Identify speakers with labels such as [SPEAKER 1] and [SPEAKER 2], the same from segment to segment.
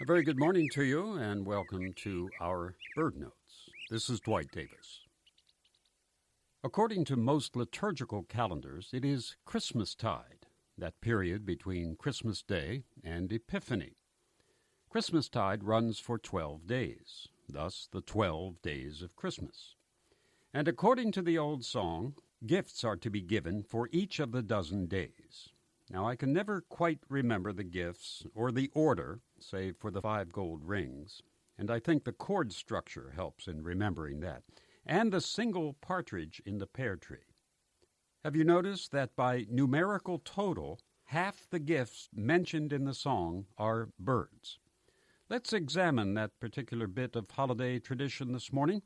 [SPEAKER 1] very good morning to you, and welcome to our Bird Notes. This is Dwight Davis. According to most liturgical calendars, it is Christmastide, that period between Christmas Day and Epiphany. Christmastide runs for 12 days, thus the 12 days of Christmas. And according to the old song, gifts are to be given for each of the dozen days. Now, I can never quite remember the gifts or the order, save for the 5 gold rings, and I think the chord structure helps in remembering that, and the single partridge in the pear tree. Have you noticed that by numerical total, half the gifts mentioned in the song are birds? Let's examine that particular bit of holiday tradition this morning.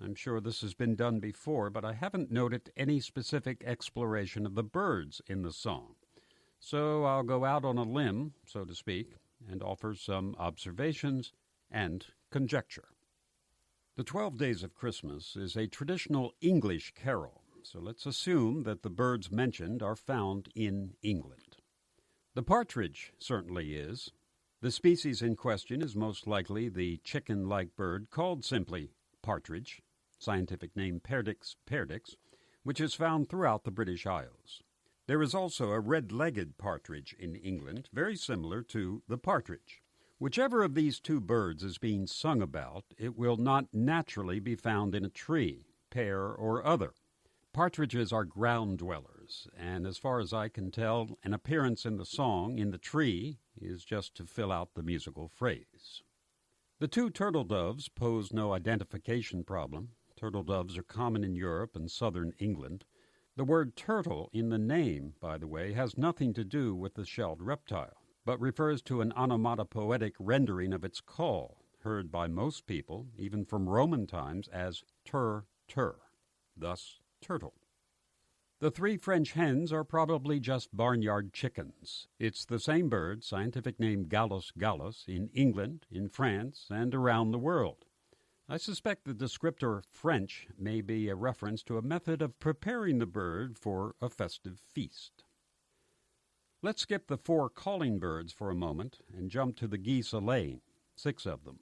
[SPEAKER 1] I'm sure this has been done before, but I haven't noted any specific exploration of the birds in the song. So I'll go out on a limb, so to speak, and offer some observations and conjecture. The 12 Days of Christmas is a traditional English carol, so let's assume that the birds mentioned are found in England. The partridge certainly is. The species in question is most likely the chicken-like bird called simply partridge, scientific name Perdix perdix, which is found throughout the British Isles. There is also a red-legged partridge in England, very similar to the partridge. Whichever of these two birds is being sung about, it will not naturally be found in a tree, pear, or other. Partridges are ground dwellers, and as far as I can tell, an appearance in the song in the tree is just to fill out the musical phrase. The two turtle doves pose no identification problem. Turtle doves are common in Europe and southern England. The word turtle in the name, by the way, has nothing to do with the shelled reptile, but refers to an onomatopoetic rendering of its call, heard by most people, even from Roman times, as tur, thus turtle. The 3 French hens are probably just barnyard chickens. It's the same bird, scientific name Gallus gallus, in England, in France, and around the world. I suspect the descriptor French may be a reference to a method of preparing the bird for a festive feast. Let's skip the 4 calling birds for a moment and jump to the geese a-laying, 6 of them.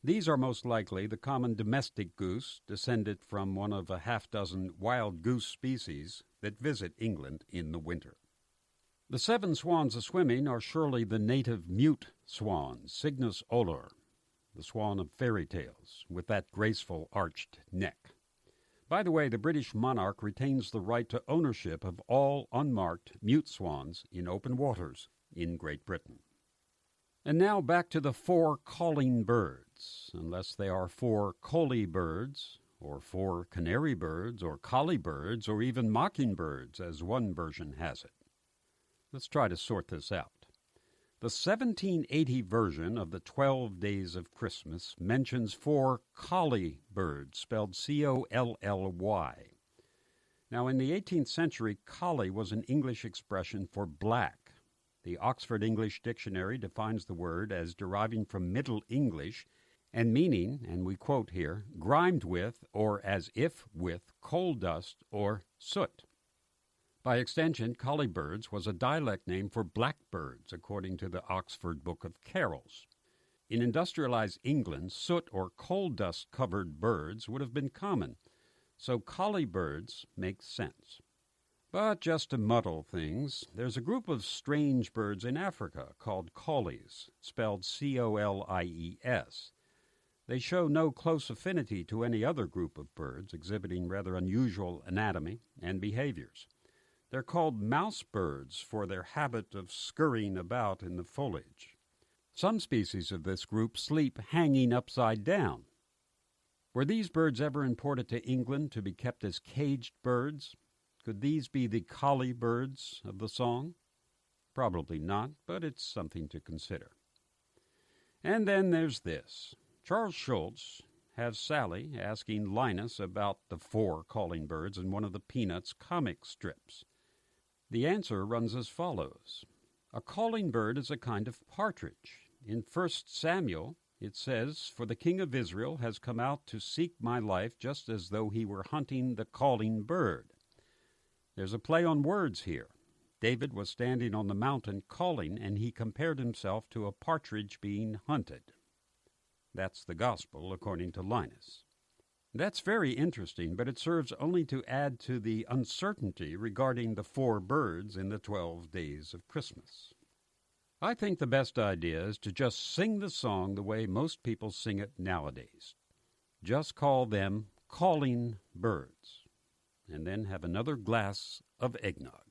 [SPEAKER 1] These are most likely the common domestic goose, descended from one of a half-dozen wild goose species that visit England in the winter. The 7 swans a-swimming are surely the native mute swan, Cygnus olor, the swan of fairy tales, with that graceful arched neck. By the way, the British monarch retains the right to ownership of all unmarked mute swans in open waters in Great Britain. And now back to the 4 calling birds, unless they are 4 collie birds, or 4 canary birds, or collie birds, or even mockingbirds, as one version has it. Let's try to sort this out. The 1780 version of the 12 Days of Christmas mentions 4 collie birds, spelled C-O-L-L-Y. Now, in the 18th century, collie was an English expression for black. The Oxford English Dictionary defines the word as deriving from Middle English and meaning, and we quote here, grimed with or as if with coal dust or soot. By extension, collie birds was a dialect name for blackbirds, according to the Oxford Book of Carols. In industrialized England, soot or coal dust-covered birds would have been common, so collie birds make sense. But just to muddle things, there's a group of strange birds in Africa called collies, spelled C-O-L-I-E-S. They show no close affinity to any other group of birds, exhibiting rather unusual anatomy and behaviors. They're called mouse birds for their habit of scurrying about in the foliage. Some species of this group sleep hanging upside down. Were these birds ever imported to England to be kept as caged birds? Could these be the collie birds of the song? Probably not, but it's something to consider. And then there's this. Charles Schulz has Sally asking Linus about the 4 calling birds in one of the Peanuts comic strips. The answer runs as follows. A calling bird is a kind of partridge. In 1 Samuel, it says, "For the king of Israel has come out to seek my life just as though he were hunting the calling bird." There's a play on words here. David was standing on the mountain calling, and he compared himself to a partridge being hunted. That's the gospel according to Linus. That's very interesting, but it serves only to add to the uncertainty regarding the 4 birds in the 12 days of Christmas. I think the best idea is to just sing the song the way most people sing it nowadays. Just call them calling birds, and then have another glass of eggnog.